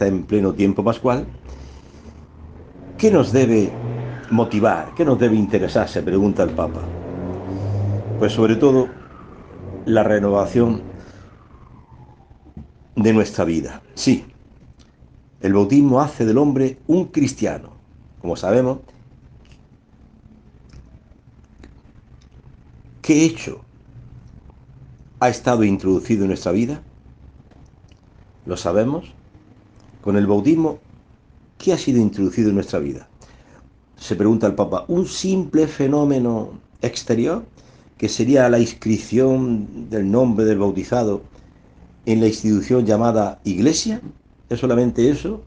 en pleno tiempo pascual, ¿qué nos debe motivar? ¿Qué nos debe interesar? Se pregunta el Papa. Pues sobre todo la renovación de nuestra vida. Sí, el bautismo hace del hombre un cristiano. Como sabemos, ¿qué hecho ha estado introducido en nuestra vida? Lo sabemos. Con el bautismo, ¿qué ha sido introducido en nuestra vida? Se pregunta el Papa, ¿un simple fenómeno exterior, que sería la inscripción del nombre del bautizado en la institución llamada Iglesia? ¿Es solamente eso?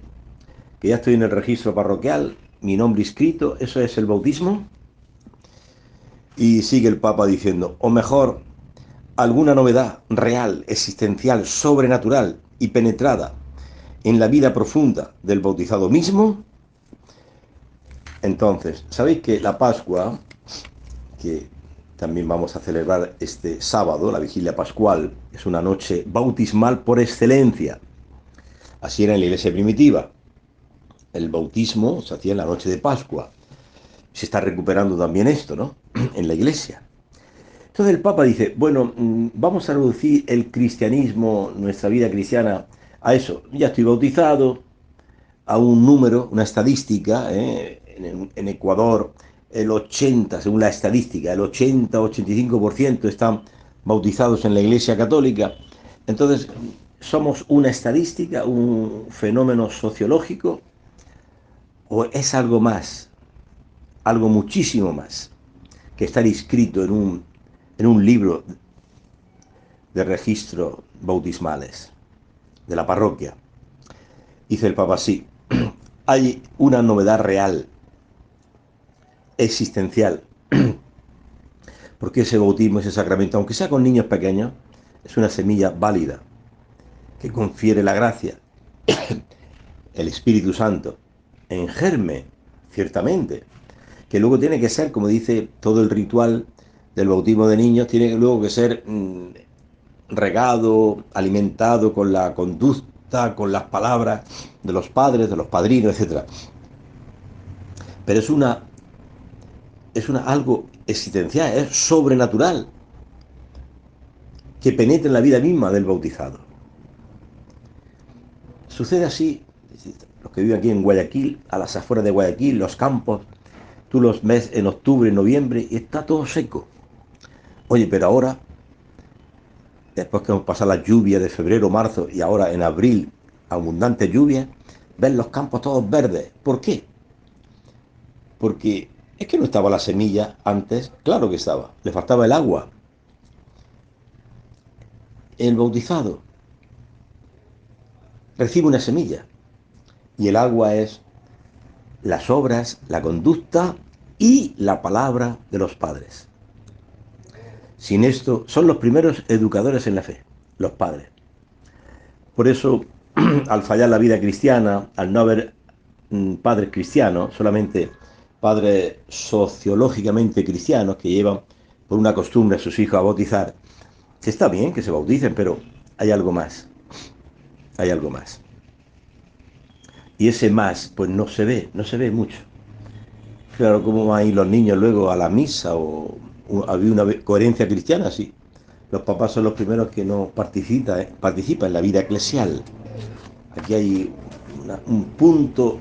¿Que ya estoy en el registro parroquial, mi nombre inscrito? ¿Eso es el bautismo? Y sigue el Papa diciendo, o mejor, alguna novedad real, existencial, sobrenatural y penetrada en la vida profunda del bautizado mismo. Entonces, sabéis que la Pascua, que también vamos a celebrar este sábado, la vigilia pascual, es una noche bautismal por excelencia. Así era en la iglesia primitiva. El bautismo se hacía en la noche de Pascua. Se está recuperando también esto, ¿no? En la iglesia. Entonces el Papa dice, bueno, vamos a reducir el cristianismo, nuestra vida cristiana, a eso. Ya estoy bautizado, a un número, una estadística, en Ecuador el 80, según la estadística, el 80-85% están bautizados en la Iglesia Católica. Entonces, ¿somos una estadística, un fenómeno sociológico, o es algo más, algo muchísimo más, que estar inscrito en un libro de registro bautismales de la parroquia? Dice el Papa, sí, hay una novedad real, existencial, porque ese bautismo, ese sacramento, aunque sea con niños pequeños, es una semilla válida que confiere la gracia, el Espíritu Santo, en germe, ciertamente, que luego tiene que ser, como dice todo el ritual del bautismo de niños, tiene luego que ser regado, alimentado con la conducta, con las palabras de los padres, de los padrinos, etcétera. Pero es una algo existencial, es sobrenatural, que penetra en la vida misma del bautizado. Sucede así, los que viven aquí en Guayaquil, a las afueras de Guayaquil, los campos, tú los ves en octubre, en noviembre, y está todo seco. Oye, pero ahora, después que hemos pasado la lluvia de febrero, marzo, y ahora en abril, abundante lluvia, ves los campos todos verdes. ¿Por qué? Porque es que no estaba la semilla antes, claro que estaba, le faltaba el agua. El bautizado recibe una semilla, y el agua es las obras, la conducta y la palabra de los padres. Sin esto, son los primeros educadores en la fe, los padres. Por eso, al fallar la vida cristiana, al no haber padres cristianos, solamente padres sociológicamente cristianos que llevan por una costumbre a sus hijos a bautizar, que está bien que se bauticen, pero hay algo más, hay algo más. Y ese más, pues no se ve mucho. Claro, ¿cómo van a ir los niños luego a la misa? ¿Había una coherencia cristiana? Sí. Los papás son los primeros que no participan en la vida eclesial. Aquí hay un punto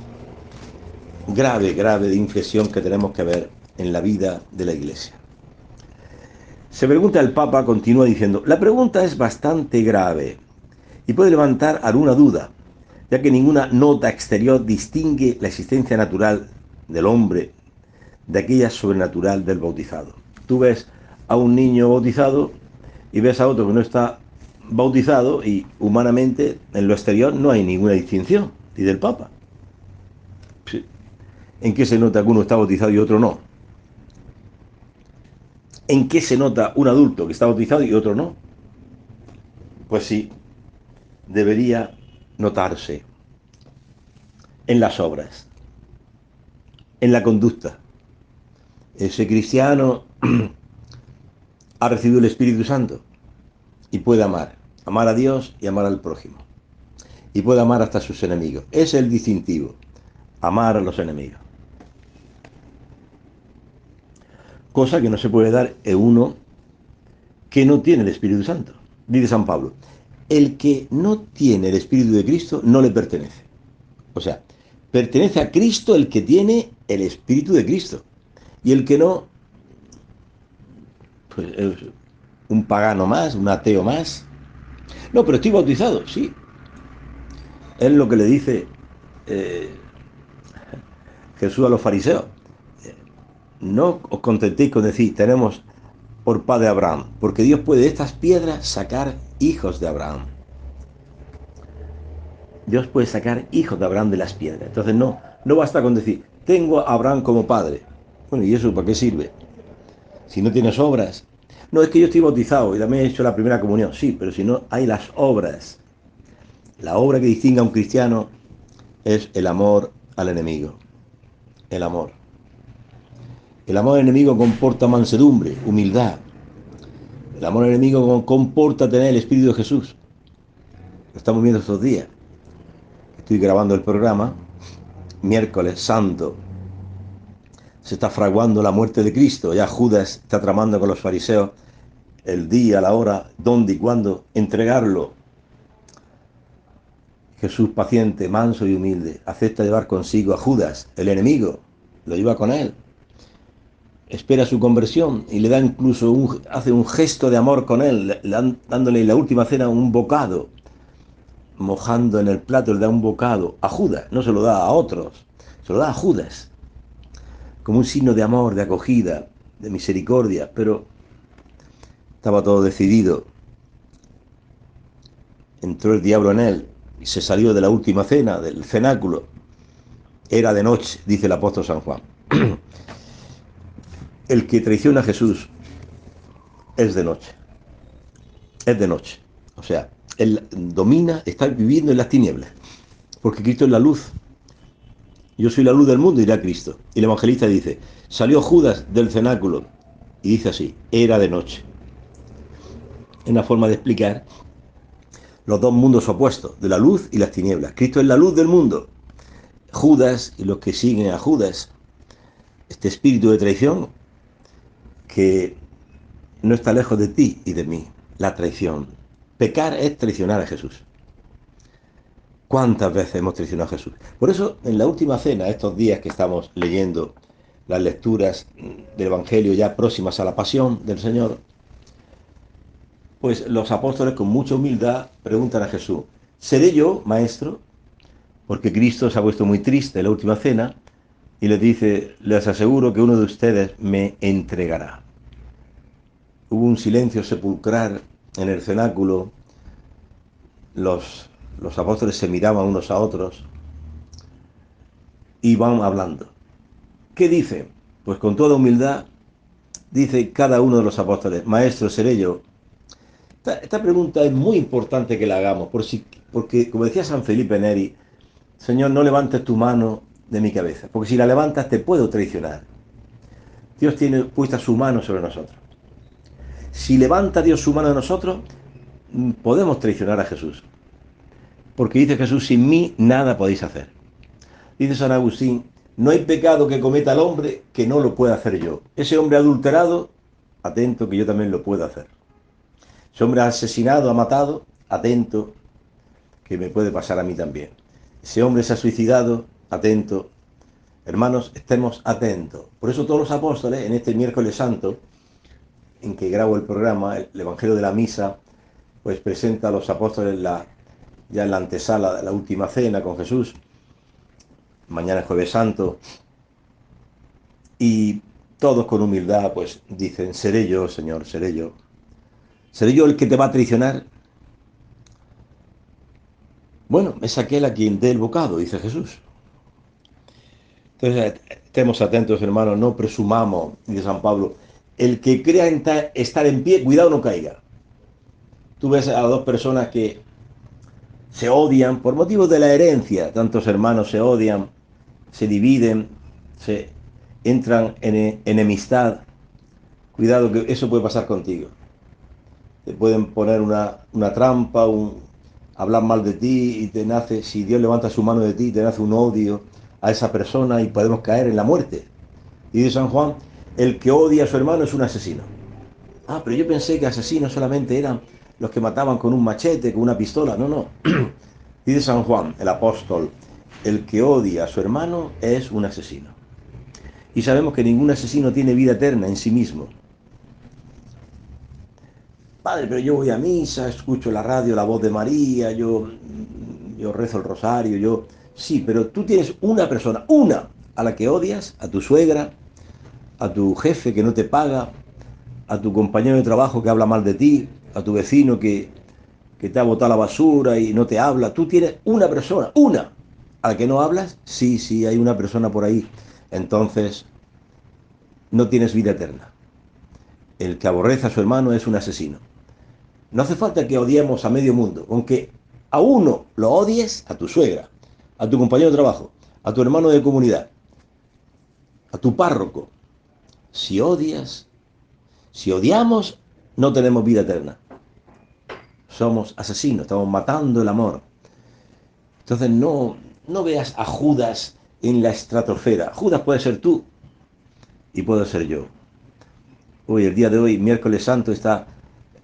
grave, grave de inflexión que tenemos que ver en la vida de la Iglesia. Se pregunta el Papa, continúa diciendo, la pregunta es bastante grave y puede levantar alguna duda, ya que ninguna nota exterior distingue la existencia natural del hombre de aquella sobrenatural del bautizado. Tú ves a un niño bautizado y ves a otro que no está bautizado y humanamente en lo exterior no hay ninguna distinción, dice el Papa. Sí. ¿En qué se nota que uno está bautizado y otro no? ¿En qué se nota un adulto que está bautizado y otro no? Pues sí, debería notarse en las obras, en la conducta. Ese cristiano ha recibido el Espíritu Santo y puede amar a Dios y amar al prójimo. y puede amar hasta a sus enemigos. Es el distintivo, amar a los enemigos. Cosa que no se puede dar en uno que no tiene el Espíritu Santo. Dice San Pablo, el que no tiene el Espíritu de Cristo no le pertenece. O sea, pertenece a Cristo el que tiene el Espíritu de Cristo. Y el que no, pues es un pagano más, un ateo más. No, pero estoy bautizado, sí. Es lo que le dice eh, Jesús a los fariseos. No os contentéis con decir, tenemos por padre Abraham, porque Dios puede de estas piedras sacar hijos de Abraham. Dios puede sacar hijos de Abraham de las piedras. Entonces no basta con decir, tengo a Abraham como padre. Bueno, ¿y eso para qué sirve? Si no tienes obras. No, es que yo estoy bautizado y también he hecho la primera comunión. Sí, pero si no hay las obras. La obra que distingue a un cristiano es el amor al enemigo. El amor. El amor al enemigo comporta mansedumbre, humildad. El amor al enemigo comporta tener el Espíritu de Jesús. Lo estamos viendo estos días. Estoy grabando el programa. Miércoles Santo. Se está fraguando la muerte de Cristo. Ya Judas está tramando con los fariseos el día, la hora, dónde y cuándo entregarlo. Jesús, paciente, manso y humilde, acepta llevar consigo a Judas, el enemigo. Lo lleva con él. Espera su conversión y le da incluso hace un gesto de amor con él, dándole en la última cena un bocado. Mojando en el plato le da un bocado a Judas. No se lo da a otros, se lo da a Judas. Como un signo de amor, de acogida, de misericordia, pero estaba todo decidido. Entró el diablo en él y se salió de la última cena, del cenáculo. Era de noche, dice el apóstol San Juan. El que traiciona a Jesús es de noche. Es de noche. O sea, él domina, está viviendo en las tinieblas. Porque Cristo es la luz. Yo soy la luz del mundo, dirá Cristo. Y el evangelista dice, salió Judas del cenáculo. Y dice así, era de noche. Es una forma de explicar los dos mundos opuestos, de la luz y las tinieblas. Cristo es la luz del mundo. Judas y los que siguen a Judas, este espíritu de traición que no está lejos de ti y de mí, la traición. Pecar es traicionar a Jesús. ¿Cuántas veces hemos traicionado a Jesús? Por eso, en la última cena, estos días que estamos leyendo las lecturas del Evangelio ya próximas a la pasión del Señor, pues los apóstoles con mucha humildad preguntan a Jesús, ¿seré yo, maestro? Porque Cristo se ha puesto muy triste en la última cena y les dice, les aseguro que uno de ustedes me entregará. Hubo un silencio sepulcral en el cenáculo, los apóstoles se miraban unos a otros y van hablando. ¿Qué dicen? Pues con toda humildad dice cada uno de los apóstoles, maestro, seré yo. Esta pregunta es muy importante que la hagamos, porque como decía San Felipe Neri, Señor, no levantes tu mano de mi cabeza, porque si la levantas te puedo traicionar. Dios tiene puesta su mano sobre nosotros. Si levanta Dios su mano de nosotros, podemos traicionar a Jesús. Porque dice Jesús, sin mí nada podéis hacer. Dice San Agustín, no hay pecado que cometa el hombre que no lo pueda hacer yo. Ese hombre adulterado, atento que yo también lo puedo hacer. Ese hombre asesinado, ha matado, atento que me puede pasar a mí también. Ese hombre se ha suicidado, atento. Hermanos, estemos atentos. Por eso todos los apóstoles, en este miércoles santo, en que grabo el programa, el Evangelio de la Misa, pues presenta a los apóstoles ya en la antesala de la última cena con Jesús. Mañana es Jueves Santo. Y todos con humildad, pues dicen, seré yo, Señor, seré yo. ¿Seré yo el que te va a traicionar? Bueno, es aquel a quien dé el bocado, dice Jesús. Entonces, estemos atentos, hermanos, no presumamos, dice San Pablo, el que crea estar en pie, cuidado no caiga. Tú ves a dos personas que se odian por motivos de la herencia, tantos hermanos se odian, se dividen, se entran en enemistad. Cuidado que eso puede pasar contigo. Te pueden poner una trampa, hablar mal de ti y te nace, si Dios levanta su mano de ti, te nace un odio a esa persona y podemos caer en la muerte. Y dice San Juan, el que odia a su hermano es un asesino. Ah, pero yo pensé que asesinos solamente eran los que mataban con un machete, con una pistola. No, no. Dice San Juan, el apóstol, el que odia a su hermano es un asesino. Y sabemos que ningún asesino tiene vida eterna en sí mismo. Padre, pero yo voy a misa, escucho la radio, la voz de María, yo rezo el rosario, yo... Sí, pero tú tienes una persona, una, a la que odias, a tu suegra, a tu jefe que no te paga, a tu compañero de trabajo que habla mal de ti, a tu vecino que te ha botado la basura y no te habla. Tú tienes una persona, una, a la que no hablas. Sí, sí, hay una persona por ahí. Entonces, no tienes vida eterna. El que aborrece a su hermano es un asesino. No hace falta que odiemos a medio mundo, aunque a uno lo odies, a tu suegra, a tu compañero de trabajo, a tu hermano de comunidad, a tu párroco. Si odias, si odiamos, no tenemos vida eterna. Somos asesinos, estamos matando el amor. Entonces no veas a Judas en la estratosfera. Judas puede ser tú y puedo ser yo. Hoy, el día de hoy, miércoles santo, está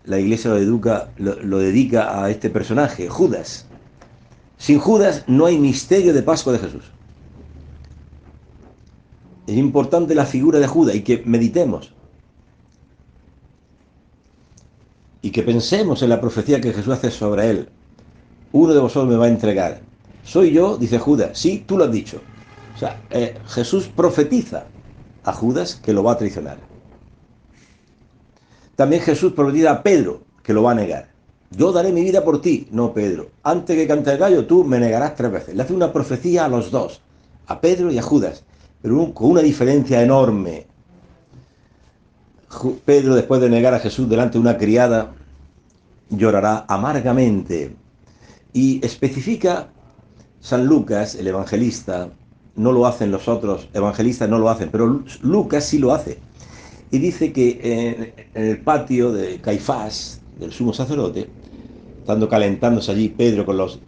la iglesia lo dedica a este personaje, Judas. Sin Judas no hay misterio de Pascua de Jesús. Es importante la figura de Judas y que meditemos y que pensemos en la profecía que Jesús hace sobre él. Uno de vosotros me va a entregar. Soy yo, dice Judas. Sí, tú lo has dicho. O sea, Jesús profetiza a Judas que lo va a traicionar. También Jesús profetiza a Pedro que lo va a negar. Yo daré mi vida por ti. No, Pedro. Antes que cante el gallo, tú me negarás 3 veces. Le hace una profecía a los dos, a Pedro y a Judas, pero con una diferencia enorme. Pedro, después de negar a Jesús delante de una criada, llorará amargamente. Y especifica San Lucas, el evangelista, no lo hacen los otros evangelistas, no lo hacen, pero Lucas sí lo hace. Y dice que en el patio de Caifás, del sumo sacerdote, estando calentándose allí Pedro con los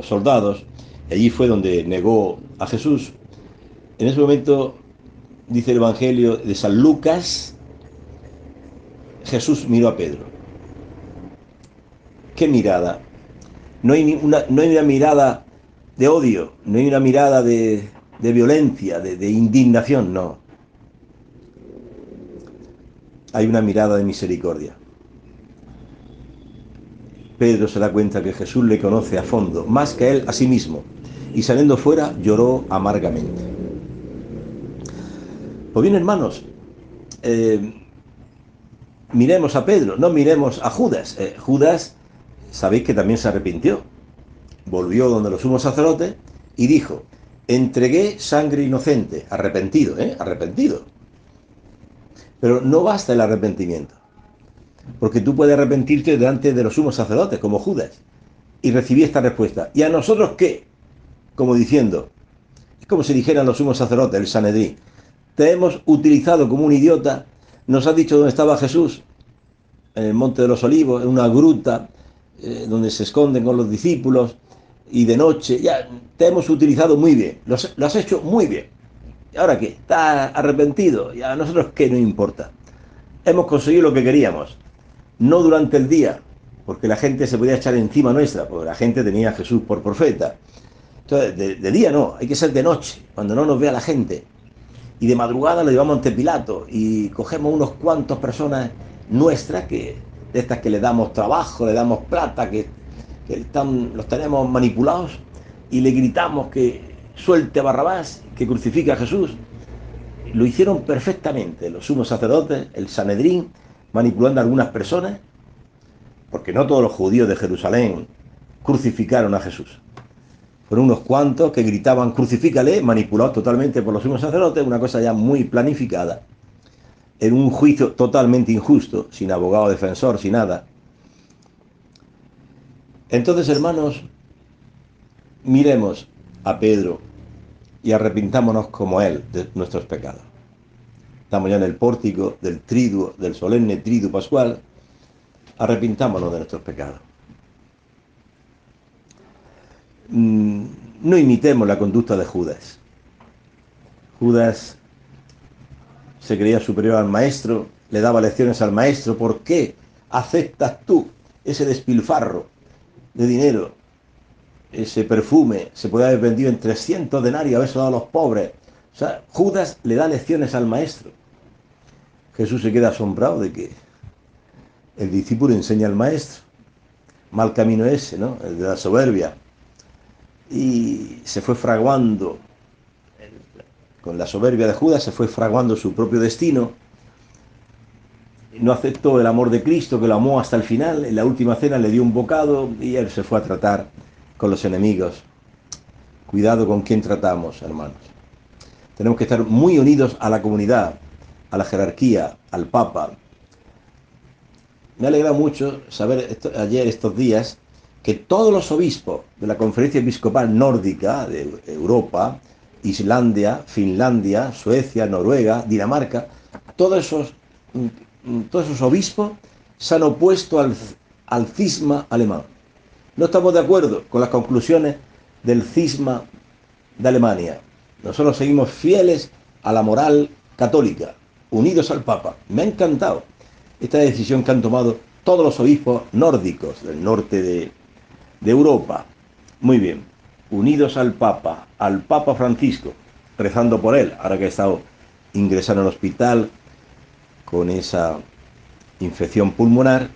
soldados, y allí fue donde negó a Jesús. En ese momento, dice el Evangelio de San Lucas, Jesús miró a Pedro. ¿Qué mirada? No hay una mirada de odio, no hay una mirada de violencia, de indignación, no. Hay una mirada de misericordia. Pedro se da cuenta que Jesús le conoce a fondo, más que a él a sí mismo, y saliendo fuera lloró amargamente. Pues bien, hermanos, miremos a Pedro, no miremos a Judas. Judas, sabéis que también se arrepintió. Volvió donde los sumos sacerdotes y dijo, entregué sangre inocente, arrepentido, arrepentido. Pero no basta el arrepentimiento, porque tú puedes arrepentirte delante de los sumos sacerdotes, como Judas, y recibí esta respuesta. ¿Y a nosotros qué? Como diciendo, es como si dijeran los sumos sacerdotes, el Sanedrín, te hemos utilizado como un idiota, nos has dicho dónde estaba Jesús, en el Monte de los Olivos, en una gruta, donde se esconden con los discípulos, y de noche, ya te hemos utilizado muy bien, lo has hecho muy bien. ¿Y ahora qué? ¿Estás arrepentido? ¿Y a nosotros qué nos importa? Hemos conseguido lo que queríamos, no durante el día, porque la gente se podía echar encima nuestra, porque la gente tenía a Jesús por profeta. Entonces, de día no, hay que ser de noche, cuando no nos vea la gente. Y de madrugada lo llevamos ante Pilato y cogemos unos cuantos personas nuestras, de estas que le damos trabajo, le damos plata, los tenemos manipulados, y le gritamos que suelte a Barrabás, que crucifique a Jesús. Lo hicieron perfectamente los sumos sacerdotes, el Sanedrín, manipulando a algunas personas, porque no todos los judíos de Jerusalén crucificaron a Jesús. Fueron unos cuantos que gritaban crucifícale, manipulados totalmente por los sumos sacerdotes, una cosa ya muy planificada, en un juicio totalmente injusto, sin abogado defensor, sin nada. Entonces, hermanos, miremos a Pedro y arrepintámonos como él de nuestros pecados. Estamos ya en el pórtico del triduo, del solemne triduo pascual. Arrepintámonos de nuestros pecados. mm, no imitemos la conducta de Judas. Judas se creía superior al maestro, le daba lecciones al maestro. ¿Por qué aceptas tú ese despilfarro de dinero? Ese perfume se puede haber vendido en 300 denarios, haberse dado a los pobres. O sea, Judas le da lecciones al maestro. Jesús se queda asombrado de que el discípulo enseña al maestro. Mal camino ese, ¿no? El de la soberbia. Y se fue fraguando, con la soberbia de Judas, se fue fraguando su propio destino. No aceptó el amor de Cristo, que lo amó hasta el final. En la última cena le dio un bocado y él se fue a tratar con los enemigos. Cuidado con quién tratamos, hermanos. Tenemos que estar muy unidos a la comunidad, a la jerarquía, al Papa. Me alegra mucho saber ayer, estos días, que todos los obispos de la Conferencia Episcopal Nórdica de Europa, Islandia, Finlandia, Suecia, Noruega, Dinamarca, todos esos obispos se han opuesto al cisma alemán. No estamos de acuerdo con las conclusiones del cisma de Alemania. Nosotros seguimos fieles a la moral católica, unidos al Papa. Me ha encantado esta decisión que han tomado todos los obispos nórdicos del norte de Europa. Muy bien, unidos al Papa Francisco, rezando por él, ahora que ha estado ingresado en el hospital con esa infección pulmonar,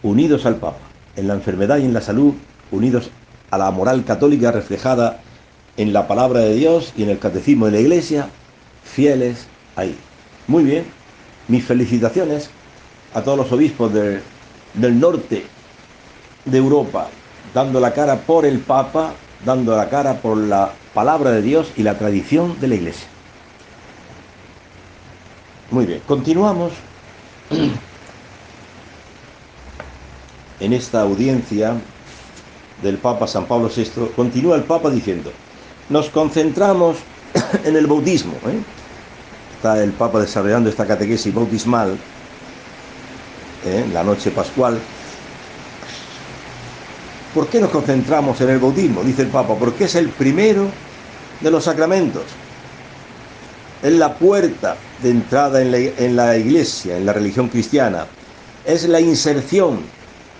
unidos al Papa, en la enfermedad y en la salud, unidos a la moral católica reflejada en la palabra de Dios y en el catecismo de la Iglesia, fieles ahí. Muy bien, mis felicitaciones a todos los obispos del norte de Europa, dando la cara por el Papa, dando la cara por la palabra de Dios y la tradición de la Iglesia. Muy bien, continuamos en esta audiencia del Papa San Pablo VI. Continúa el Papa diciendo: nos concentramos en el bautismo. Está el Papa desarrollando esta catequesis bautismal la noche pascual. ¿Por qué nos concentramos en el bautismo? Dice el Papa, porque es el primero de los sacramentos. Es la puerta de entrada en la Iglesia, en la religión cristiana. Es la inserción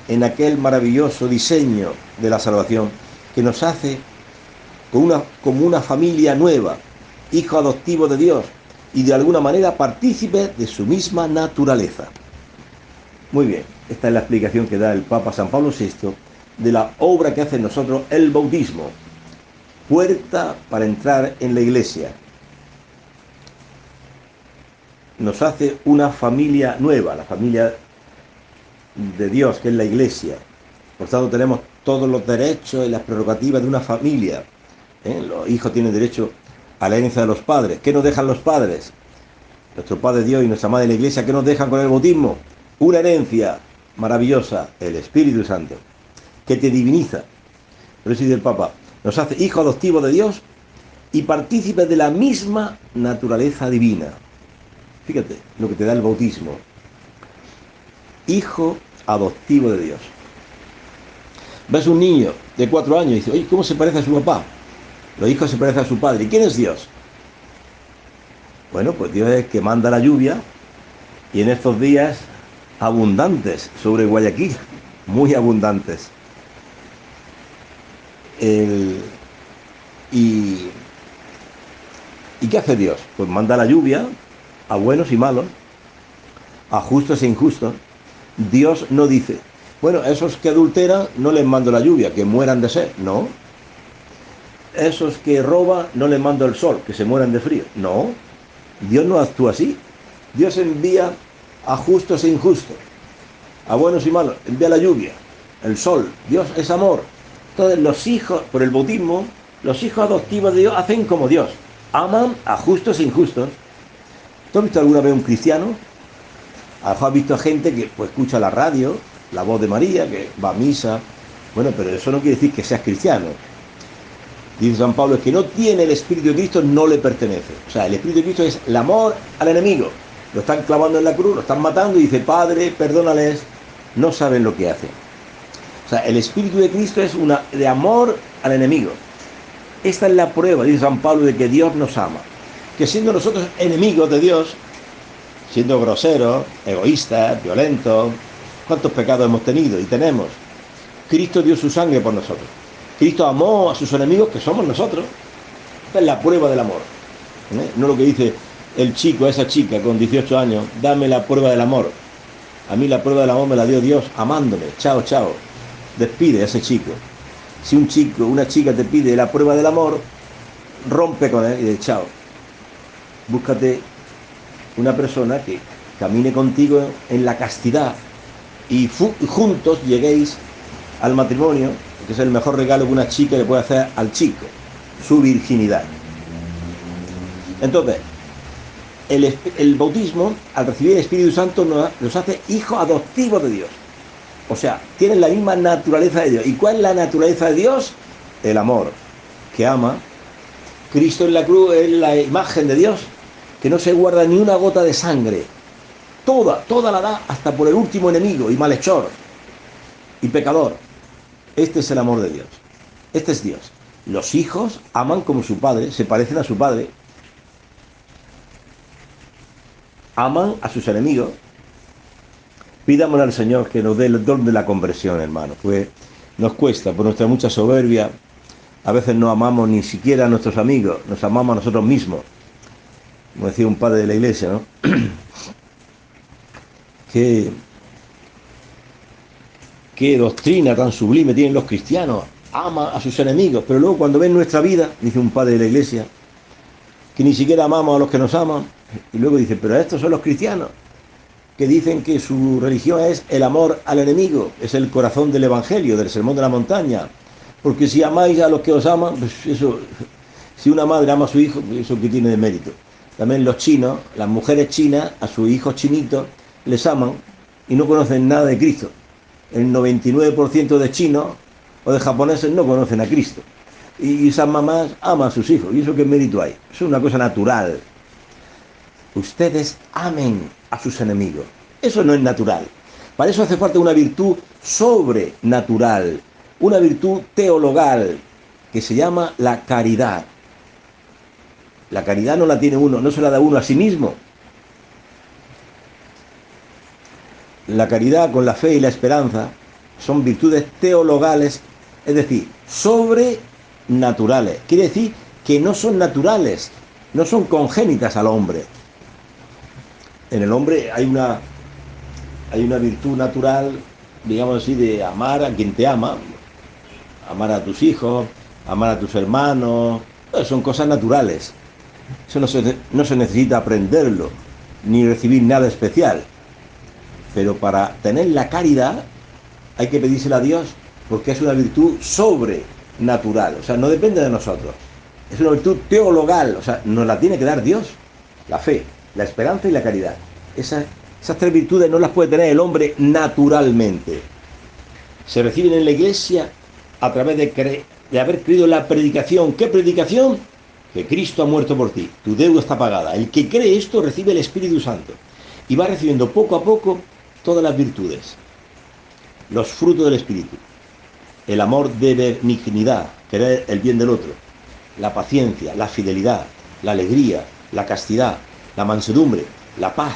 en aquel maravilloso diseño de la salvación que nos hace como una familia nueva, hijo adoptivo de Dios y de alguna manera partícipe de su misma naturaleza. Muy bien, esta es la explicación que da el Papa San Pablo VI de la obra que hace en nosotros el bautismo, puerta para entrar en la Iglesia. Nos hace una familia nueva, la familia de Dios, que es la Iglesia. Por tanto, tenemos todos los derechos y las prerrogativas de una familia. Los hijos tienen derecho a la herencia de los padres. ¿Qué nos dejan los padres? Nuestro Padre Dios y nuestra Madre la Iglesia, ¿qué nos dejan con el bautismo? Una herencia maravillosa, el Espíritu Santo, que te diviniza. Por eso dice el Papa, nos hace hijos adoptivos de Dios y partícipes de la misma naturaleza divina. Fíjate lo que te da el bautismo. Hijo adoptivo de Dios. Ves un niño de 4 años y dices, oye, ¿cómo se parece a su papá? Los hijos se parecen a su padre. ¿Y quién es Dios? Bueno, pues Dios es el que manda la lluvia, y en estos días abundantes sobre Guayaquil, muy abundantes. ¿Y qué hace Dios? Pues manda la lluvia a buenos y malos, a justos e injustos. Dios no dice, bueno, esos que adulteran no les mando la lluvia, que mueran de sed. No. Esos que roban no les mando el sol, que se mueran de frío. No. Dios no actúa así. Dios envía a justos e injustos, a buenos y malos, envía la lluvia, el sol. Dios es amor. Entonces los hijos, por el bautismo, los hijos adoptivos de Dios hacen como Dios, aman a justos e injustos. ¿Tú has visto alguna vez un cristiano? ¿Has visto gente que pues escucha la radio, la voz de María, que va a misa? Bueno, pero eso no quiere decir que seas cristiano. Dice San Pablo, el que no tiene el Espíritu de Cristo no le pertenece. O sea, el Espíritu de Cristo es el amor al enemigo. Lo están clavando en la cruz, lo están matando y dice, Padre, perdónales, no saben lo que hacen. O sea, el Espíritu de Cristo es de amor al enemigo. Esta es la prueba, dice San Pablo, de que Dios nos ama. Que siendo nosotros enemigos de Dios, siendo groseros, egoístas, violentos, ¿cuántos pecados hemos tenido y tenemos? Cristo dio su sangre por nosotros. Cristo amó a sus enemigos, que somos nosotros. Esta es la prueba del amor. No lo que dice el chico a esa chica con 18 años, dame la prueba del amor. A mí la prueba del amor me la dio Dios amándome. Chao, chao. Despide a ese chico. Si un chico, una chica te pide la prueba del amor, rompe con él y dice chao. Búscate una persona que camine contigo en la castidad y juntos lleguéis al matrimonio, que es el mejor regalo que una chica le puede hacer al chico, su virginidad. Entonces, el bautismo, al recibir el Espíritu Santo, nos hace hijos adoptivos de Dios. O sea, tienen la misma naturaleza de Dios. ¿Y cuál es la naturaleza de Dios? El amor, que ama. Cristo en la cruz es la imagen de Dios, que no se guarda ni una gota de sangre. Toda la da, hasta por el último enemigo y malhechor y pecador. Este es el amor de Dios. Este es Dios. Los hijos aman como su padre, se parecen a su padre. Aman a sus enemigos. Pidámosle al Señor que nos dé el don de la conversión, hermano, pues nos cuesta, por nuestra mucha soberbia, a veces no amamos ni siquiera a nuestros amigos, nos amamos a nosotros mismos. Como decía un padre de la iglesia, ¿no? Qué doctrina tan sublime tienen los cristianos, ama a sus enemigos, pero luego cuando ven nuestra vida, dice un padre de la iglesia, que ni siquiera amamos a los que nos aman, y luego dice, pero estos son los cristianos, que dicen que su religión es el amor al enemigo, es el corazón del Evangelio, del Sermón de la Montaña, porque si amáis a los que os aman, pues eso, si una madre ama a su hijo, eso que tiene de mérito. También los chinos, las mujeres chinas, a sus hijos chinitos, les aman y no conocen nada de Cristo. El 99% de chinos o de japoneses no conocen a Cristo. Y esas mamás aman a sus hijos, y eso qué mérito hay. Eso es una cosa natural. Ustedes amen a sus enemigos. Eso no es natural. Para eso hace falta una virtud sobrenatural, una virtud teologal, que se llama la caridad. La caridad no la tiene uno, no se la da uno a sí mismo. La caridad con la fe y la esperanza son virtudes teologales, es decir, sobrenaturales. Quiere decir que no son naturales, no son congénitas al hombre. En el hombre hay una virtud natural, digamos así, de amar a quien te ama, amar a tus hijos, amar a tus hermanos, son cosas naturales. Eso no se necesita aprenderlo, ni recibir nada especial. Pero para tener la caridad hay que pedírsela a Dios, porque es una virtud sobrenatural, o sea, no depende de nosotros. Es una virtud teologal, o sea, nos la tiene que dar Dios. La fe, la esperanza y la caridad. Esas tres virtudes no las puede tener el hombre naturalmente. Se reciben en la iglesia a través de haber creído en la predicación. ¿Qué predicación? Que Cristo ha muerto por ti. Tu deuda está pagada. El que cree esto recibe el Espíritu Santo. Y va recibiendo poco a poco todas las virtudes. Los frutos del Espíritu. El amor de benignidad, querer el bien del otro. La paciencia, la fidelidad, la alegría, la castidad, la mansedumbre, la paz.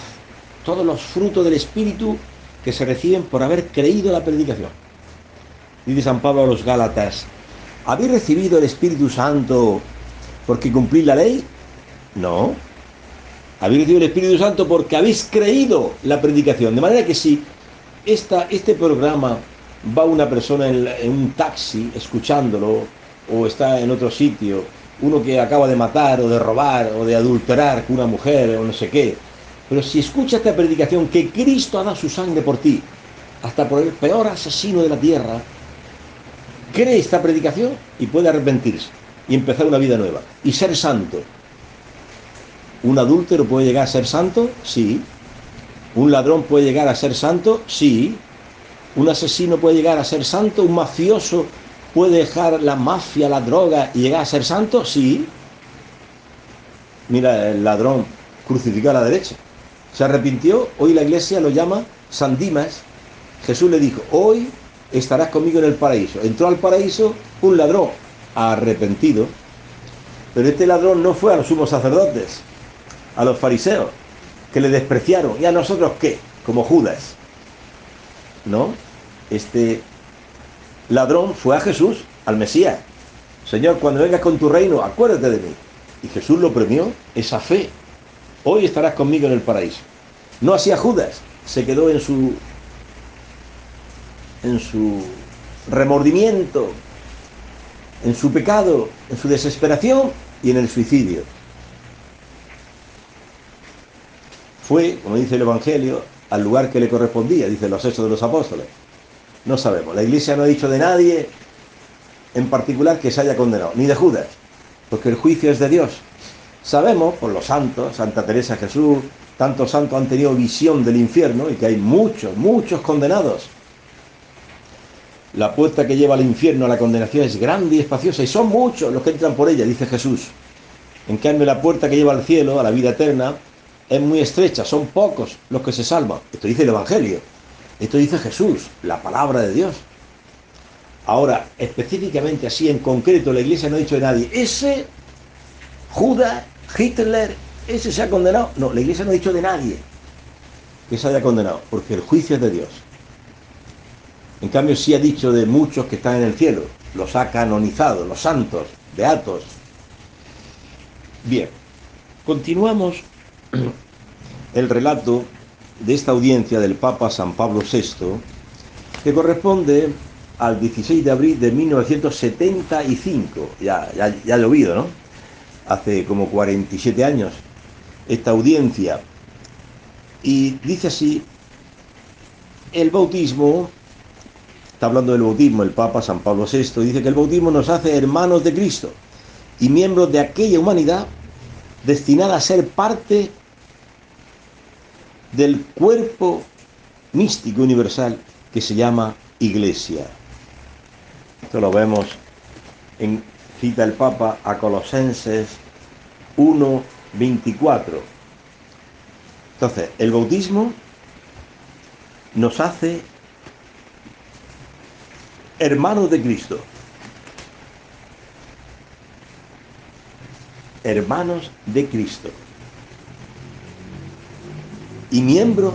Todos los frutos del Espíritu que se reciben por haber creído la predicación. Dice San Pablo a los Gálatas, ¿habéis recibido el Espíritu Santo porque cumplís la ley? No. Habéis recibido el Espíritu Santo porque habéis creído la predicación. De manera que si este programa va una persona en un taxi escuchándolo, o está en otro sitio, uno que acaba de matar o de robar o de adulterar con una mujer o no sé qué, pero si escucha esta predicación, que Cristo ha dado su sangre por ti, hasta por el peor asesino de la tierra, cree esta predicación y puede arrepentirse y empezar una vida nueva y ser santo. ¿Un adúltero puede llegar a ser santo? Sí. ¿Un ladrón puede llegar a ser santo? Sí. ¿Un asesino puede llegar a ser santo? ¿Un mafioso puede dejar la mafia, la droga y llegar a ser santo? Sí. Mira, el ladrón crucificado a la derecha se arrepintió. Hoy la iglesia lo llama San Dimas. Jesús le dijo, hoy estarás conmigo en el paraíso. Entró al paraíso un ladrón arrepentido, pero este ladrón no fue a los sumos sacerdotes, a los fariseos, que le despreciaron. ¿Y a nosotros qué? Como Judas, ¿no? Este ladrón fue a Jesús, al Mesías. Señor, cuando vengas con tu reino, acuérdate de mí. Y Jesús lo premió, esa fe. Hoy estarás conmigo en el paraíso. No así a Judas, se quedó en su remordimiento, en su pecado, en su desesperación y en el suicidio. Fue, como dice el Evangelio, al lugar que le correspondía, dice los Hechos de los Apóstoles. No sabemos, la Iglesia no ha dicho de nadie en particular que se haya condenado, ni de Judas, porque el juicio es de Dios. Sabemos, por los santos, Santa Teresa de Jesús, tantos santos han tenido visión del infierno y que hay muchos, muchos condenados. La puerta que lleva al infierno, a la condenación, es grande y espaciosa, y son muchos los que entran por ella, dice Jesús. En cambio, la puerta que lleva al cielo, a la vida eterna, es muy estrecha, son pocos los que se salvan. Esto dice el Evangelio, esto dice Jesús, la palabra de Dios. Ahora, específicamente así, en concreto, la Iglesia no ha dicho de nadie, ese Judas, Hitler, ese se ha condenado. No, la Iglesia no ha dicho de nadie que se haya condenado, porque el juicio es de Dios. En cambio, sí ha dicho de muchos que están en el cielo, los ha canonizado, los santos, beatos. Bien, continuamos el relato de esta audiencia del Papa San Pablo VI, que corresponde al 16 de abril de 1975, ya ha llovido, ¿no? Hace como 47 años, esta audiencia. Y dice así, el bautismo, está hablando del bautismo el Papa San Pablo VI, dice que el bautismo nos hace hermanos de Cristo y miembros de aquella humanidad destinada a ser parte del cuerpo místico universal que se llama Iglesia. Esto lo vemos en cita el Papa a Colosenses 1:24. Entonces, el bautismo nos hace hermanos de Cristo. Hermanos de Cristo. Y miembros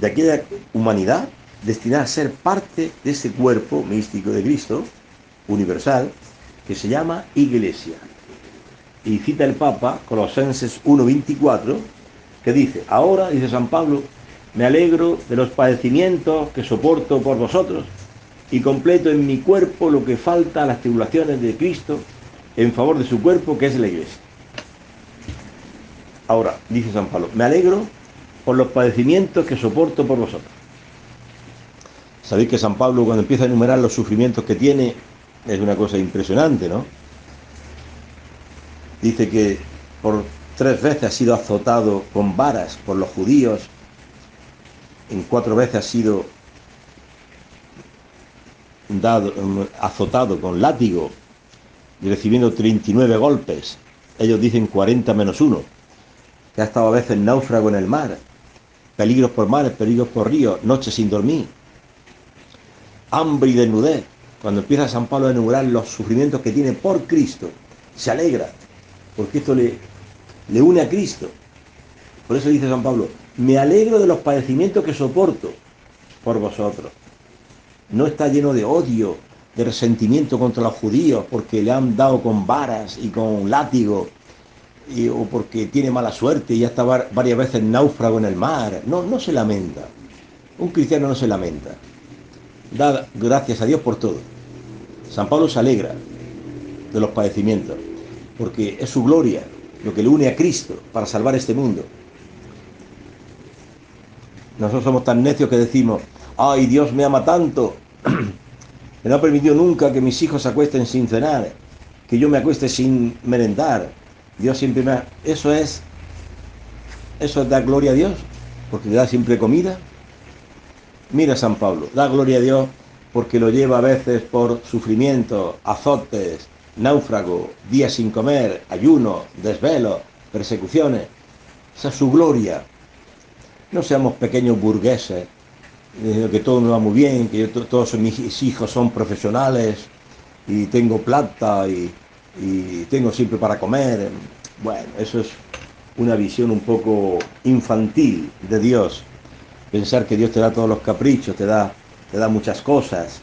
de aquella humanidad destinada a ser parte de ese cuerpo místico de Cristo, universal, que se llama Iglesia. Y cita el Papa, Colosenses 1:24, que dice, ahora, dice San Pablo, me alegro de los padecimientos que soporto por vosotros y completo en mi cuerpo lo que falta a las tribulaciones de Cristo en favor de su cuerpo, que es la Iglesia. Ahora, dice San Pablo, me alegro por los padecimientos que soporto por vosotros. Sabéis que San Pablo, cuando empieza a enumerar los sufrimientos que tiene, es una cosa impresionante, ¿no? Dice que por 3 veces ha sido azotado con varas por los judíos, en 4 veces ha sido azotado con látigo y recibiendo 39 golpes. Ellos dicen 40 menos 1, que ha estado a veces náufrago en el mar, peligros por mares, peligros por ríos, noches sin dormir, hambre y desnudez. Cuando empieza San Pablo a enumerar los sufrimientos que tiene por Cristo, se alegra, porque esto le une a Cristo. Por eso dice San Pablo, me alegro de los padecimientos que soporto por vosotros. No está lleno de odio, de resentimiento contra los judíos porque le han dado con varas y con látigo, o porque tiene mala suerte y ya está varias veces náufrago en el mar. No se lamenta. Un cristiano no se lamenta. Da gracias a Dios por todo. San Pablo se alegra de los padecimientos, porque es su gloria lo que le une a Cristo para salvar este mundo. Nosotros somos tan necios que decimos, ay, Dios me ama tanto, que no ha permitido nunca que mis hijos se acuesten sin cenar, que yo me acueste sin merendar. Dios siempre me ha... Eso es dar gloria a Dios, porque le da siempre comida. Mira San Pablo, da gloria a Dios porque lo lleva a veces por sufrimiento, azotes, náufrago, días sin comer, ayuno, desvelos, persecuciones. Esa es su gloria. No seamos pequeños burgueses diciendo que todo me va muy bien, que todos mis hijos son profesionales y tengo plata y tengo siempre para comer. Bueno, eso es una visión un poco infantil de Dios. Pensar que Dios te da todos los caprichos, te da muchas cosas.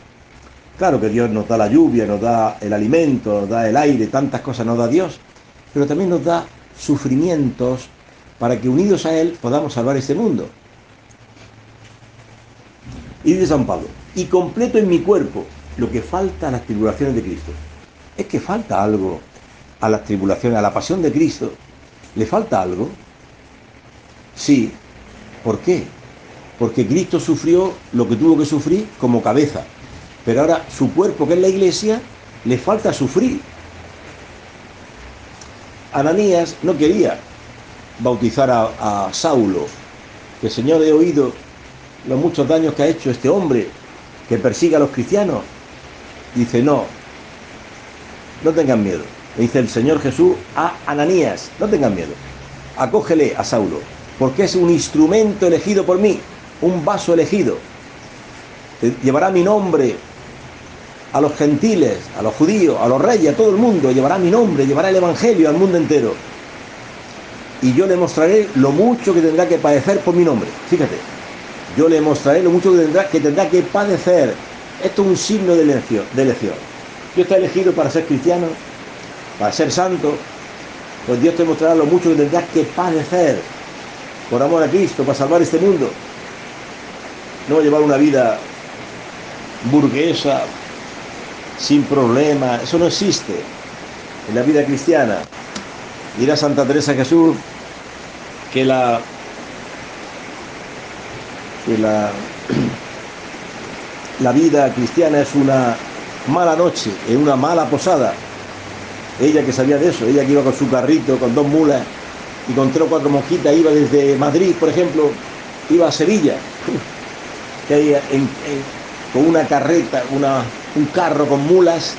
Claro que Dios nos da la lluvia, nos da el alimento, nos da el aire, tantas cosas nos da Dios, pero también nos da sufrimientos para que unidos a Él podamos salvar este mundo. Y dice San Pablo, y completo en mi cuerpo lo que falta a las tribulaciones de Cristo. Es que falta algo a las tribulaciones, a la pasión de Cristo. ¿Le falta algo? Sí. ¿Por qué? Porque Cristo sufrió lo que tuvo que sufrir como cabeza. Pero ahora su cuerpo, que es la iglesia, le falta sufrir. Ananías no quería bautizar a Saulo, que el Señor he oído los muchos daños que ha hecho este hombre que persigue a los cristianos. Dice, no tengan miedo. Le dice el Señor Jesús a Ananías, no tengan miedo, acógele a Saulo, porque es un instrumento elegido por mí, un vaso elegido. Llevará mi nombre a los gentiles, a los judíos, a los reyes, a todo el mundo. Llevará mi nombre, llevará el evangelio al mundo entero. Y yo le mostraré lo mucho que tendrá que padecer por mi nombre. Fíjate, yo le mostraré lo mucho que tendrá que padecer. Esto es un signo de elección. Yo estoy elegido para ser cristiano, para ser santo. Pues Dios te mostrará lo mucho que tendrás que padecer por amor a Cristo, para salvar este mundo. No llevar una vida burguesa, sin problema. Eso no existe en la vida cristiana. Dirá Santa Teresa de Jesús que la vida cristiana es una mala noche, en una mala posada. Ella que sabía de eso, ella que iba con su carrito, con 2 mulas y con 3 o 4 monjitas, iba desde Madrid, por ejemplo, iba a Sevilla, que hay con una carreta, un carro con mulas.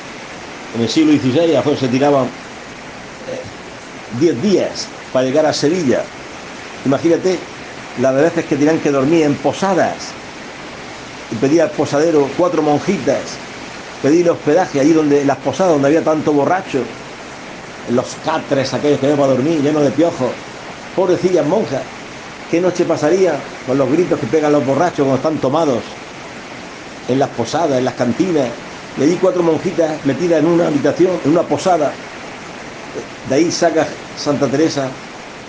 En el siglo XVI a se tiraban 10 días para llegar a Sevilla. Imagínate las veces que tenían que dormir en posadas, y pedía al posadero 4 monjitas, pedir hospedaje allí donde, en las posadas donde había tanto borracho, en los catres aquellos que había para dormir, llenos de piojos. Pobrecillas monjas, qué noche pasaría con los gritos que pegan los borrachos cuando están tomados en las posadas, en las cantinas. Y allí 4 monjitas metidas en una habitación, en una posada. De ahí saca Santa Teresa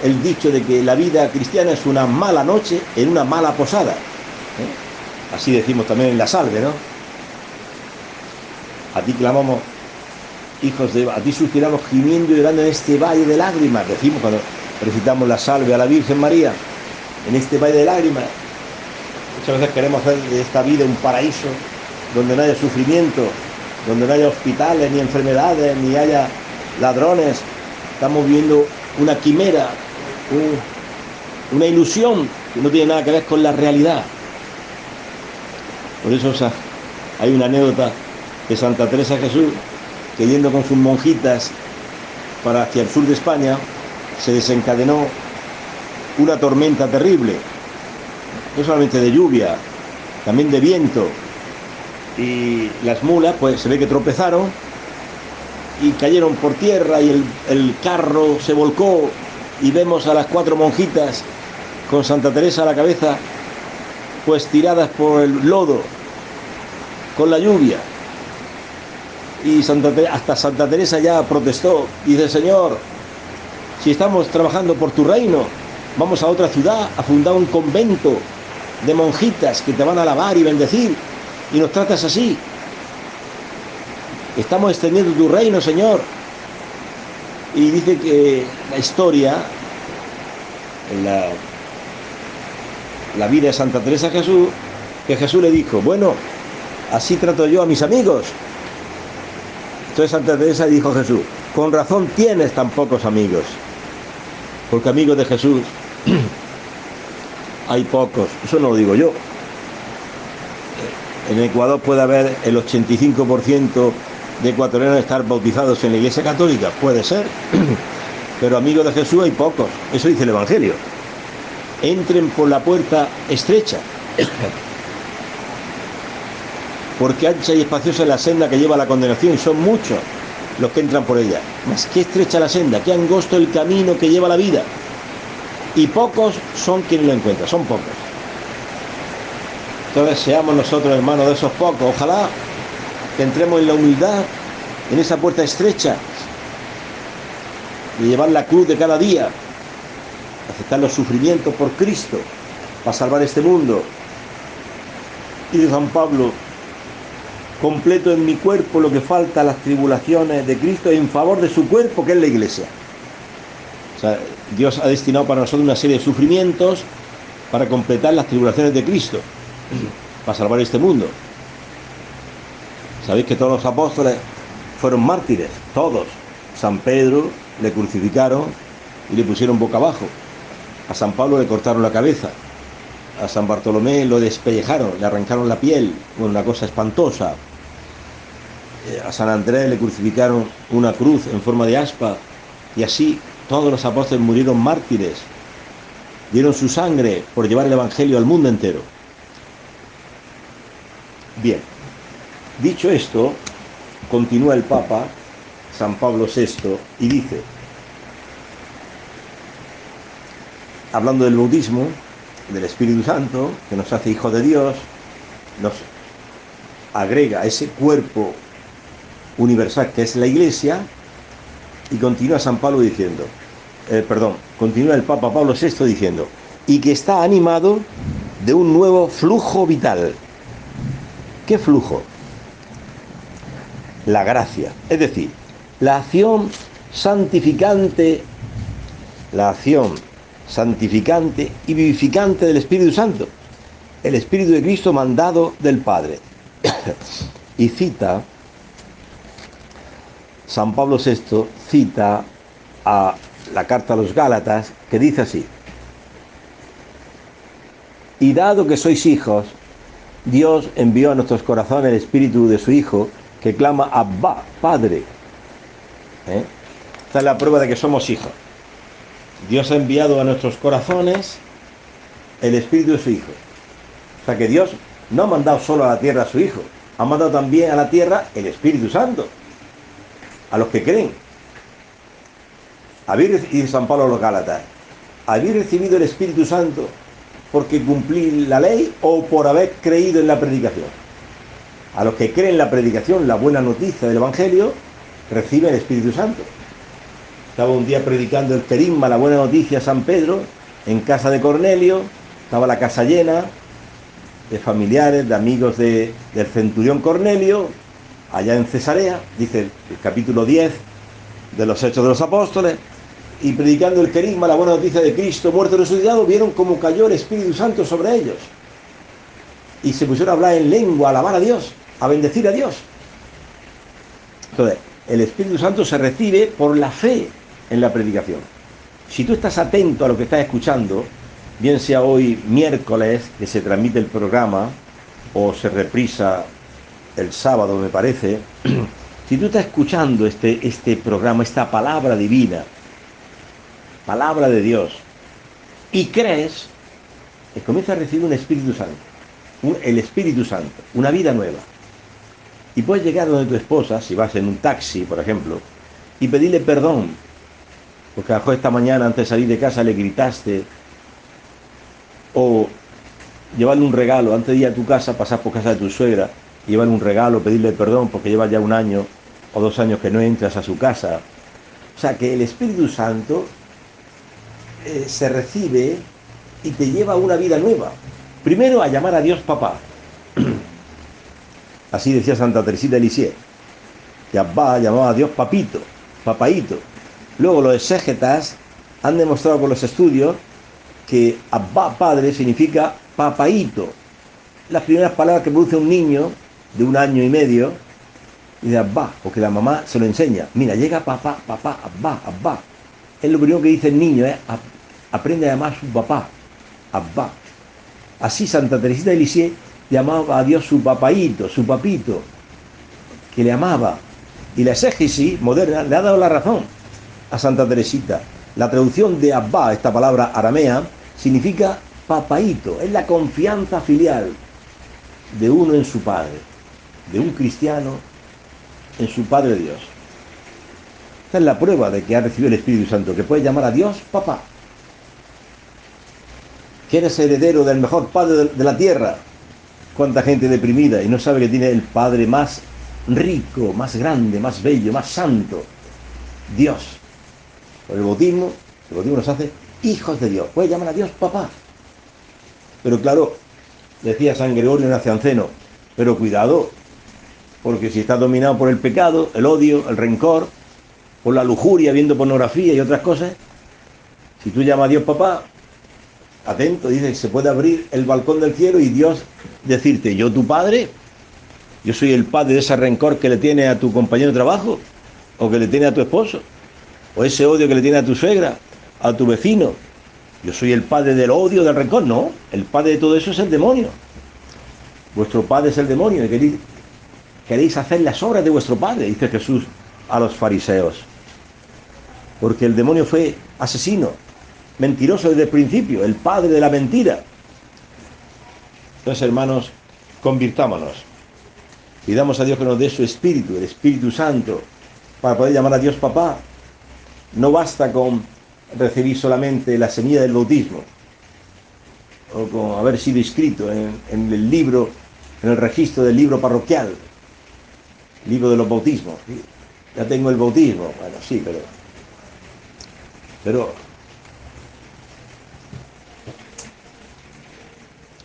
el dicho de que la vida cristiana es una mala noche en una mala posada. Así decimos también en la salve, ¿no? A ti clamamos, hijos de Eva, a ti suspiramos gimiendo y llorando en este valle de lágrimas. Decimos cuando recitamos la salve a la Virgen María, en este valle de lágrimas. Muchas veces queremos hacer de esta vida un paraíso donde no haya sufrimiento, donde no haya hospitales, ni enfermedades, ni haya ladrones. Estamos viviendo una quimera, una ilusión que no tiene nada que ver con la realidad. Por eso hay una anécdota de Santa Teresa de Jesús, que yendo con sus monjitas para hacia el sur de España, se desencadenó una tormenta terrible, no solamente de lluvia, también de viento, y las mulas pues se ve que tropezaron y cayeron por tierra, y el carro se volcó, y vemos a las 4 monjitas con Santa Teresa a la cabeza pues tiradas por el lodo con la lluvia. Y hasta Santa Teresa ya protestó, dice: Señor, si estamos trabajando por tu reino, vamos a otra ciudad a fundar un convento de monjitas que te van a alabar y bendecir, y nos tratas así. Estamos extendiendo tu reino, Señor. Y dice que la historia, en la vida de Santa Teresa de Jesús, que Jesús le dijo: bueno, así trato yo a mis amigos. Entonces Santa Teresa dijo a Jesús: con razón tienes tan pocos amigos, porque amigos de Jesús hay pocos. Eso no lo digo yo. En Ecuador puede haber el 85% de ecuatorianos estar bautizados en la Iglesia Católica, puede ser, pero amigos de Jesús hay pocos. Eso dice el Evangelio. Entren por la puerta estrecha, porque ancha y espaciosa es la senda que lleva a la condenación, y son muchos los que entran por ella. Mas qué estrecha la senda, qué angosto el camino que lleva a la vida, y pocos son quienes lo encuentran, son pocos. Entonces seamos nosotros, hermanos, de esos pocos. Ojalá que entremos en la humildad, en esa puerta estrecha, de llevar la cruz de cada día, aceptar los sufrimientos por Cristo, para salvar este mundo. Y de San Pablo: completo en mi cuerpo lo que falta a las tribulaciones de Cristo en favor de su cuerpo, que es la Iglesia. O sea, Dios ha destinado para nosotros una serie de sufrimientos para completar las tribulaciones de Cristo, para salvar este mundo. Sabéis que todos los apóstoles fueron mártires, todos. San Pedro le crucificaron y le pusieron boca abajo. A San Pablo le cortaron la cabeza. A San Bartolomé lo despellejaron, le arrancaron la piel, una cosa espantosa. A San Andrés le crucificaron una cruz en forma de aspa, y así todos los apóstoles murieron mártires, dieron su sangre por llevar el Evangelio al mundo entero. Bien, dicho esto, continúa el Papa, San Pablo VI, y dice, hablando del bautismo, del Espíritu Santo, que nos hace hijos de Dios, nos agrega a ese cuerpo universal que es la Iglesia, y continúa San Pablo diciendo, continúa el Papa Pablo VI diciendo, y que está animado de un nuevo flujo vital. ¿Qué flujo? La gracia, es decir, la acción santificante y vivificante del Espíritu Santo, el Espíritu de Cristo mandado del Padre. Y cita, San Pablo VI cita a la carta a los Gálatas, que dice así: y dado que sois hijos, Dios envió a nuestros corazones el Espíritu de su Hijo, que clama Abba, Padre. Esta es la prueba de que somos hijos. Dios ha enviado a nuestros corazones el Espíritu de su Hijo. O sea que Dios no ha mandado solo a la tierra a su Hijo, ha mandado también a la tierra el Espíritu Santo, a los que creen. Y San Pablo a los Gálatas: ¿habéis recibido el Espíritu Santo porque cumplís la ley o por haber creído en la predicación? A los que creen la predicación, la buena noticia del Evangelio, reciben el Espíritu Santo. Estaba un día predicando el querigma, la buena noticia, San Pedro, en casa de Cornelio. Estaba la casa llena de familiares, de amigos del centurión Cornelio, allá en Cesarea, dice el capítulo 10 de los Hechos de los Apóstoles, y predicando el querigma, la buena noticia de Cristo muerto y resucitado, vieron cómo cayó el Espíritu Santo sobre ellos. Y se pusieron a hablar en lengua, a alabar a Dios, a bendecir a Dios. Entonces, el Espíritu Santo se recibe por la fe en la predicación. Si tú estás atento a lo que estás escuchando, bien sea hoy miércoles, que se transmite el programa, o se reprisa el sábado, me parece, si tú estás escuchando este programa, esta palabra divina, palabra de Dios, y crees, comienza a recibir un Espíritu Santo, el Espíritu Santo, una vida nueva. Y puedes llegar donde tu esposa, si vas en un taxi, por ejemplo, y pedirle perdón, porque a lo mejor esta mañana antes de salir de casa le gritaste, o llevarle un regalo, antes de ir a tu casa, pasar por casa de tu suegra, y llevarle un regalo, pedirle perdón porque llevas ya 1 año o 2 años que no entras a su casa. O sea que el Espíritu Santo se recibe y te lleva a una vida nueva. Primero a llamar a Dios papá. Así decía Santa Teresita de Lisieux, que Abba llamaba a Dios papito, papaíto. Luego los exégetas han demostrado con los estudios que Abba, padre, significa papaíto. Las primeras palabras que produce un niño de 1 año y medio, y de Abba, porque la mamá se lo enseña. Mira, llega papá, papá, Abba, Abba. Es lo primero que dice el niño, aprende a llamar a su papá, Abba. Así Santa Teresita de Lisieux llamaba a Dios su papaíto, su papito, que le amaba. Y la exégesis moderna le ha dado la razón a Santa Teresita. La traducción de Abba, esta palabra aramea, significa papaíto, es la confianza filial de uno en su padre. de un cristiano en su Padre Dios. Esta es la prueba de que ha recibido el Espíritu Santo, que puede llamar a Dios papá. Que eres heredero del mejor Padre de la tierra. Cuánta gente deprimida y no sabe que tiene el Padre más rico, más grande, más bello, más santo. Dios. Por el bautismo nos hace hijos de Dios. Puede llamar a Dios papá. Pero claro, decía San Gregorio Nacianceno, pero cuidado, porque si está dominado por el pecado, el odio, el rencor, por la lujuria, viendo pornografía y otras cosas, si tú llamas a Dios papá, atento, dice que se puede abrir el balcón del cielo y Dios decirte, yo tu padre, yo soy el padre de ese rencor que le tiene a tu compañero de trabajo, o que le tiene a tu esposo, o ese odio que le tiene a tu suegra, a tu vecino. Yo soy el padre del odio, del rencor. No, el padre de todo eso es el demonio. Vuestro padre es el demonio y queréis hacer las obras de vuestro padre, dice Jesús a los fariseos. Porque el demonio fue asesino, mentiroso desde el principio, el padre de la mentira. Entonces, hermanos, convirtámonos. Pidamos a Dios que nos dé su Espíritu, el Espíritu Santo, para poder llamar a Dios papá. No basta con recibir solamente la semilla del bautismo, o con haber sido inscrito en el libro, en el registro del libro parroquial, libro de los bautismos. Ya tengo el bautismo. Bueno, sí,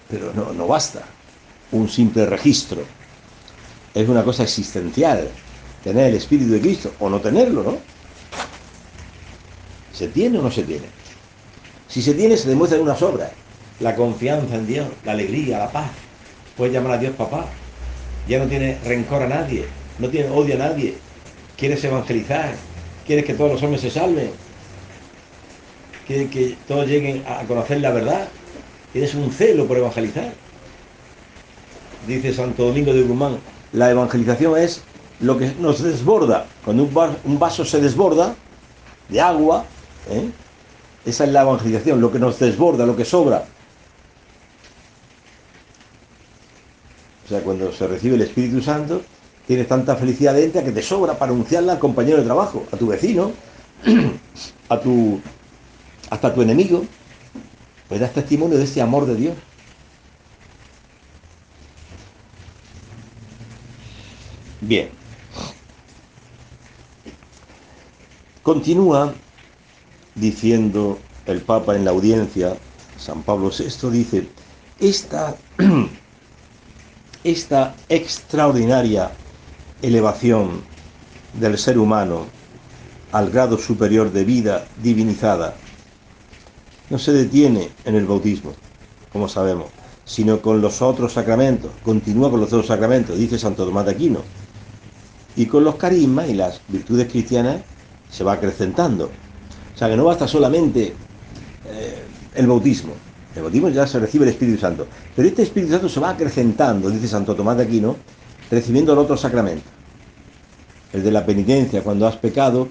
pero no basta un simple registro. Es una cosa existencial, tener el Espíritu de Cristo, o no tenerlo, ¿no? ¿Se tiene o no se tiene? Si se tiene, se demuestra en unas obras. La confianza en Dios, la alegría, la paz. Puedes llamar a Dios papá. Ya no tienes rencor a nadie, no tienes odio a nadie. Quieres evangelizar, quieres que todos los hombres se salven, quieres que todos lleguen a conocer la verdad. Tienes un celo por evangelizar. Dice Santo Domingo de Guzmán, la evangelización es lo que nos desborda. Cuando un vaso se desborda de agua, esa es la evangelización, lo que nos desborda, lo que sobra. O sea, cuando se recibe el Espíritu Santo, tienes tanta felicidad dentro que te sobra para anunciarla al compañero de trabajo, a tu vecino, hasta a tu enemigo. Pues das testimonio de ese amor de Dios. Bien. Continúa diciendo el Papa en la audiencia, San Pablo VI dice, esta extraordinaria elevación del ser humano al grado superior de vida divinizada no se detiene en el bautismo, como sabemos, sino con los otros sacramentos, continúa con los otros sacramentos, dice Santo Tomás de Aquino, y con los carismas y las virtudes cristianas se va acrecentando. O sea que no basta solamente el bautismo ya se recibe el Espíritu Santo, pero este Espíritu Santo se va acrecentando, dice Santo Tomás de Aquino, recibiendo el otro sacramento, el de la penitencia. Cuando has pecado,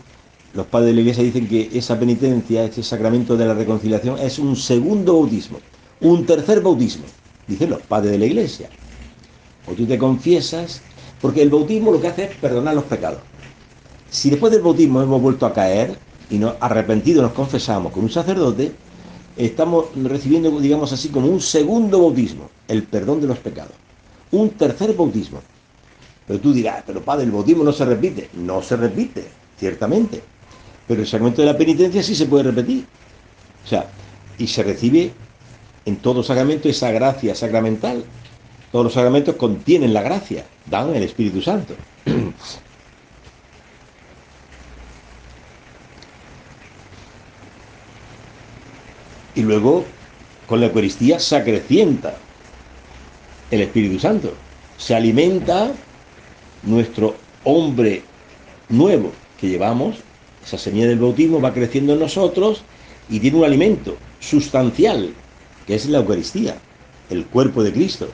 los padres de la Iglesia dicen que esa penitencia, este sacramento de la reconciliación, es un segundo bautismo, un tercer bautismo, dicen los padres de la Iglesia. O tú te confiesas, porque el bautismo lo que hace es perdonar los pecados. Si después del bautismo hemos vuelto a caer y arrepentidos nos confesamos con un sacerdote, estamos recibiendo, digamos así, como un segundo bautismo, el perdón de los pecados. Un tercer bautismo. Pero tú dirás, pero padre, el bautismo no se repite. No se repite, ciertamente. Pero el sacramento de la penitencia sí se puede repetir. O sea, y se recibe en todo sacramento esa gracia sacramental. Todos los sacramentos contienen la gracia, dan el Espíritu Santo. Y luego, con la Eucaristía se acrecienta el Espíritu Santo. Se alimenta nuestro hombre nuevo que llevamos. Esa semilla del bautismo va creciendo en nosotros y tiene un alimento sustancial, que es la Eucaristía, el cuerpo de Cristo.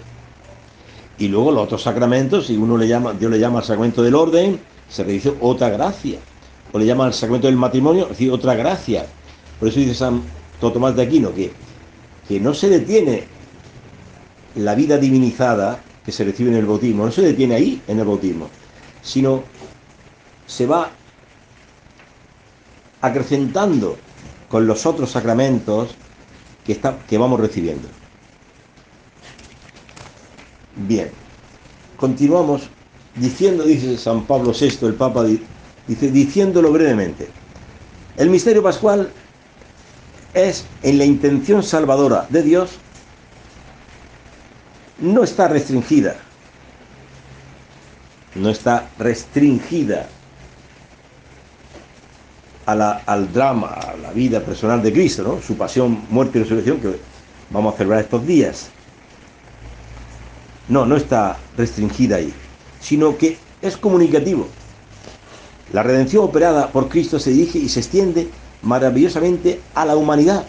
Y luego los otros sacramentos, si Dios le llama al sacramento del orden, se recibe otra gracia. O le llama al sacramento del matrimonio, recibe otra gracia. Por eso dice Santo Tomás de Aquino que no se detiene la vida divinizada que se recibe en el bautismo no se detiene ahí en el bautismo, sino se va acrecentando con los otros sacramentos que vamos recibiendo. Bien, continuamos diciendo, dice San Pablo VI, el Papa, dice, diciéndolo brevemente. El misterio pascual es, en la intención salvadora de Dios, no está restringida al drama, a la vida personal de Cristo, ¿no? Su pasión, muerte y resurrección que vamos a celebrar estos días. No está restringida ahí, sino que es comunicativo. La redención operada por Cristo se dirige y se extiende maravillosamente a la humanidad,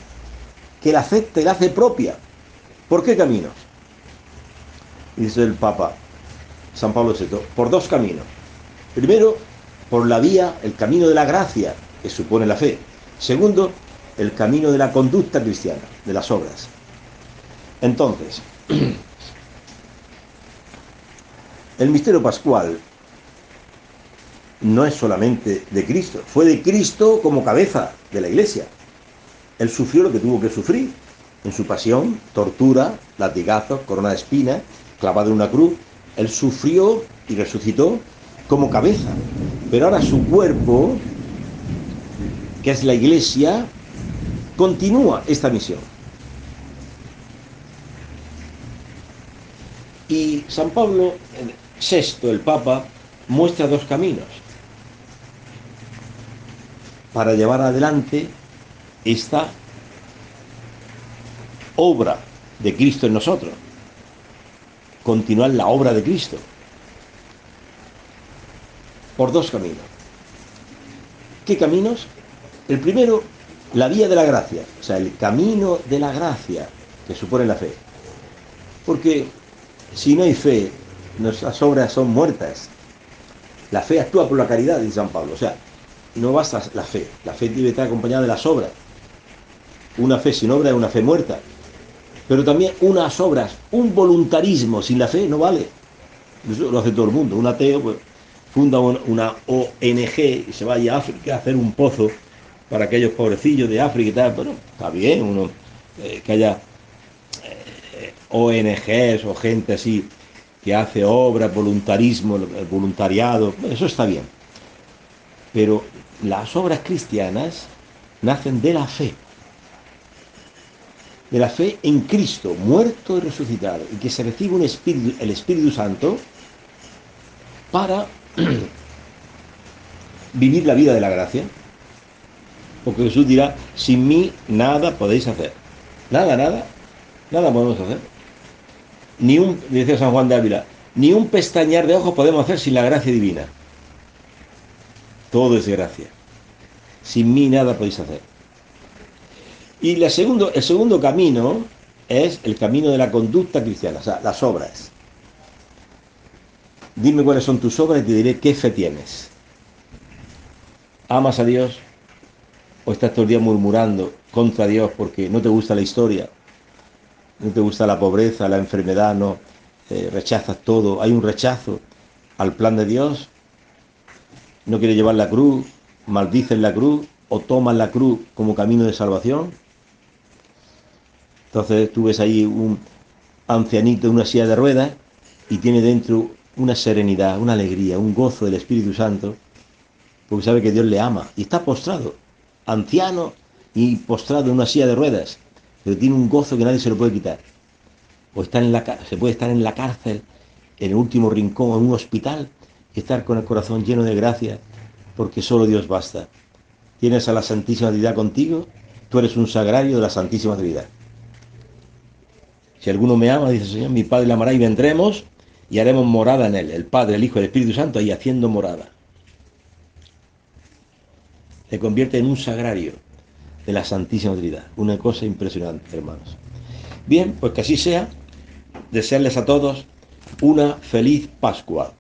que la acepta y la hace propia. ¿Por qué caminos? Dice el Papa San Pablo VI, por dos caminos. Primero, por la vía, el camino de la gracia, que supone la fe. Segundo, el camino de la conducta cristiana, de las obras. Entonces, el misterio pascual no es solamente de Cristo, fue de Cristo como cabeza de la Iglesia. Él sufrió lo que tuvo que sufrir en su pasión, tortura, latigazos, corona de espinas, clavado en una cruz. Él sufrió y resucitó como cabeza, pero ahora su cuerpo, que es la Iglesia, continúa esta misión. Y San Pablo VI, el Papa, muestra dos caminos para llevar adelante esta obra de Cristo en nosotros, continuar la obra de Cristo, por dos caminos. ¿Qué caminos? El primero, la vía de la gracia, o sea, el camino de la gracia que supone la fe. Porque si no hay fe, nuestras obras son muertas. La fe actúa por la caridad, dice San Pablo. O sea, no basta la fe debe estar acompañada de las obras. Una fe sin obra es una fe muerta. Pero también unas obras, un voluntarismo sin la fe no vale. Eso lo hace todo el mundo. Un ateo pues funda una ONG y se va a África a hacer un pozo para aquellos pobrecillos de África y tal. Bueno, está bien que haya ONGs o gente así que hace obras, voluntarismo, el voluntariado, eso está bien. Pero las obras cristianas nacen de la fe en Cristo, muerto y resucitado, y que se recibe el Espíritu Santo para vivir la vida de la gracia. Porque Jesús dirá, sin mí nada podéis hacer. Nada podemos hacer. Decía San Juan de Ávila, ni un pestañear de ojos podemos hacer sin la gracia divina. Todo es gracia. Sin mí nada podéis hacer. Y el segundo camino es el camino de la conducta cristiana, o sea, las obras. Dime cuáles son tus obras y te diré qué fe tienes. ¿Amas a Dios? ¿O estás todo el día murmurando contra Dios porque no te gusta la historia? ¿No te gusta la pobreza, la enfermedad? ¿No? Rechazas todo. Hay un rechazo al plan de Dios. No quieres llevar la cruz, maldices la cruz o tomas la cruz como camino de salvación. Entonces tú ves ahí un ancianito en una silla de ruedas y tiene dentro una serenidad, una alegría, un gozo del Espíritu Santo, porque sabe que Dios le ama y está postrado, anciano y postrado en una silla de ruedas, pero tiene un gozo que nadie se lo puede quitar. O se puede estar en la cárcel, en el último rincón, en un hospital, y estar con el corazón lleno de gracia, porque solo Dios basta. Tienes a la Santísima Trinidad contigo, tú eres un sagrario de la Santísima Trinidad. Si alguno me ama, dice el Señor, mi Padre le amará y vendremos y haremos morada en él, el Padre, el Hijo y el Espíritu Santo, ahí haciendo morada. Se convierte en un sagrario de la Santísima Trinidad. Una cosa impresionante, hermanos. Bien, pues que así sea. Desearles a todos una feliz Pascua.